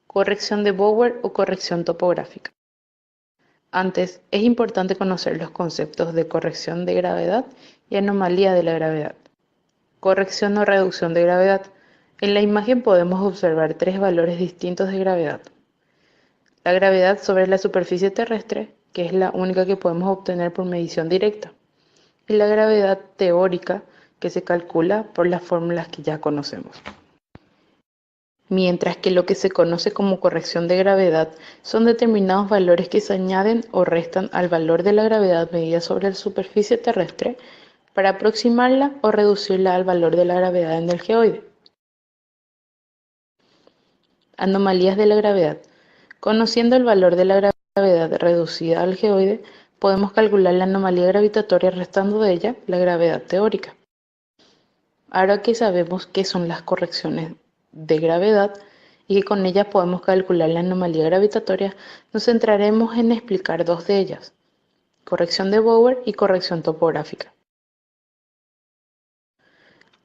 Corrección de Bower o corrección topográfica. Antes, es importante conocer los conceptos de corrección de gravedad y anomalía de la gravedad. Corrección o reducción de gravedad. En la imagen podemos observar tres valores distintos de gravedad. La gravedad sobre la superficie terrestre, que es la única que podemos obtener por medición directa, y la gravedad teórica, que se calcula por las fórmulas que ya conocemos. Mientras que lo que se conoce como corrección de gravedad son determinados valores que se añaden o restan al valor de la gravedad medida sobre la superficie terrestre para aproximarla o reducirla al valor de la gravedad en el geoide. Anomalías de la gravedad. Conociendo el valor de la gravedad reducida al geoide, podemos calcular la anomalía gravitatoria restando de ella la gravedad teórica. Ahora que sabemos qué son las correcciones de gravedad y que con ellas podemos calcular la anomalía gravitatoria, nos centraremos en explicar dos de ellas: corrección de Bower y corrección topográfica.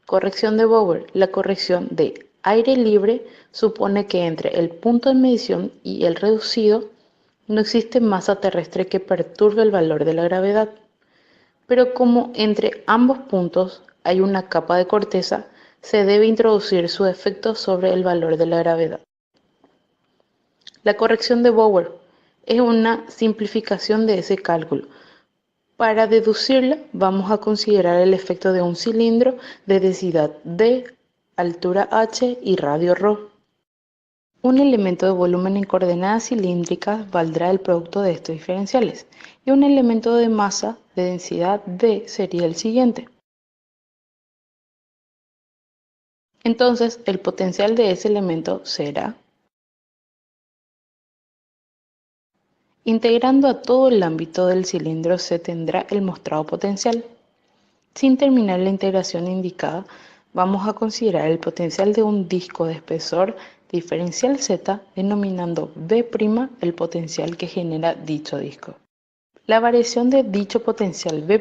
Corrección de Bower. La corrección de aire libre supone que entre el punto de medición y el reducido no existe masa terrestre que perturbe el valor de la gravedad, pero como entre ambos puntos hay una capa de corteza, se debe introducir su efecto sobre el valor de la gravedad. La corrección de Bower es una simplificación de ese cálculo. Para deducirla, vamos a considerar el efecto de un cilindro de densidad D, altura h y radio ρ. Un elemento de volumen en coordenadas cilíndricas valdrá el producto de estos diferenciales, y un elemento de masa de densidad D sería el siguiente. Entonces, el potencial de ese elemento será, integrando a todo el ámbito del cilindro se tendrá el mostrado potencial. Sin terminar la integración indicada, vamos a considerar el potencial de un disco de espesor diferencial Z, denominando B' el potencial que genera dicho disco. La variación de dicho potencial B'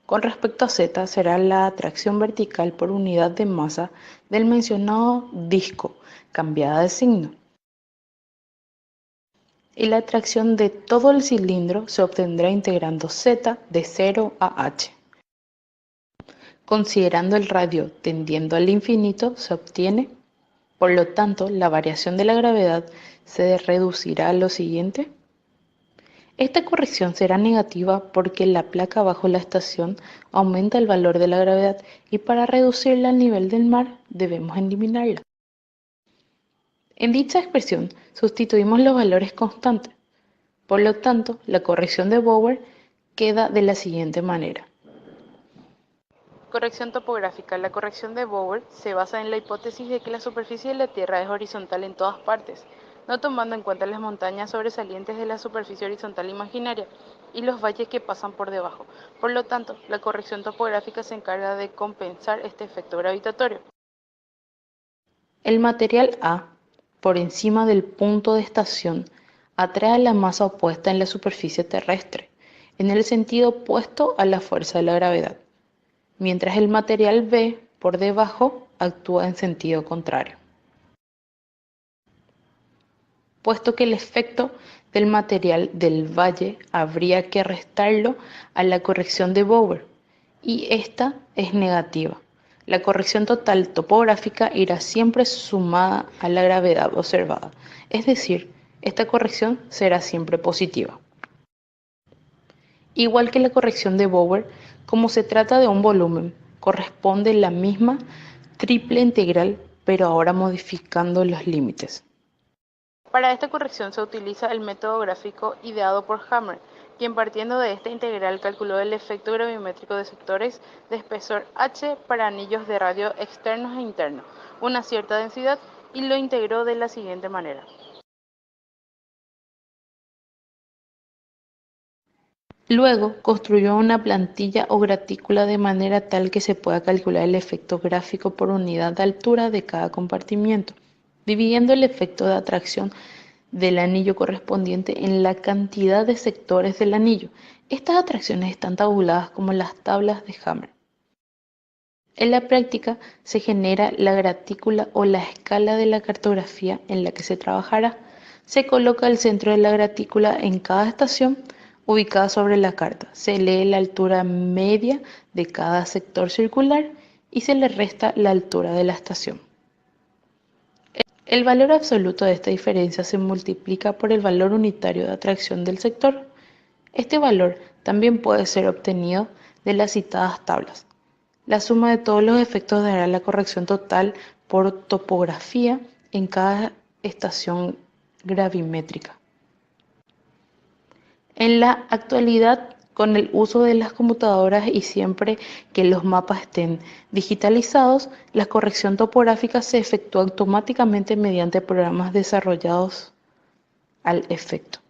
con respecto a Z será la atracción vertical por unidad de masa del mencionado disco, cambiada de signo. Y la atracción de todo el cilindro se obtendrá integrando Z de 0 a h. Considerando el radio tendiendo al infinito, se obtiene, por lo tanto, la variación de la gravedad se reducirá a lo siguiente. Esta corrección será negativa porque la placa bajo la estación aumenta el valor de la gravedad y para reducirla al nivel del mar debemos eliminarla. En dicha expresión sustituimos los valores constantes. Por lo tanto, la corrección de Bower queda de la siguiente manera. Corrección topográfica. La corrección de Bower se basa en la hipótesis de que la superficie de la Tierra es horizontal en todas partes, no tomando en cuenta las montañas sobresalientes de la superficie horizontal imaginaria y los valles que pasan por debajo. Por lo tanto, la corrección topográfica se encarga de compensar este efecto gravitatorio. El material A, por encima del punto de estación, atrae la masa opuesta en la superficie terrestre, en el sentido opuesto a la fuerza de la gravedad, mientras el material B, por debajo, actúa en sentido contrario. Puesto que el efecto del material del valle habría que restarlo a la corrección de Bower, y esta es negativa. La corrección total topográfica irá siempre sumada a la gravedad observada, es decir, esta corrección será siempre positiva. Igual que la corrección de Bower, como se trata de un volumen, corresponde la misma triple integral, pero ahora modificando los límites. Para esta corrección se utiliza el método gráfico ideado por Hammer, quien partiendo de esta integral calculó el efecto gravimétrico de sectores de espesor h para anillos de radio externos e internos, una cierta densidad, y lo integró de la siguiente manera. Luego construyó una plantilla o gratícula de manera tal que se pueda calcular el efecto gráfico por unidad de altura de cada compartimiento, dividiendo el efecto de atracción del anillo correspondiente en la cantidad de sectores del anillo. Estas atracciones están tabuladas como las tablas de Hammer. En la práctica se genera la gratícula o la escala de la cartografía en la que se trabajará. Se coloca el centro de la gratícula en cada estación ubicada sobre la carta. Se lee la altura media de cada sector circular y se le resta la altura de la estación. El valor absoluto de esta diferencia se multiplica por el valor unitario de atracción del sector. Este valor también puede ser obtenido de las citadas tablas. La suma de todos los efectos dará la corrección total por topografía en cada estación gravimétrica. En la actualidad, con el uso de las computadoras y siempre que los mapas estén digitalizados, la corrección topográfica se efectúa automáticamente mediante programas desarrollados al efecto.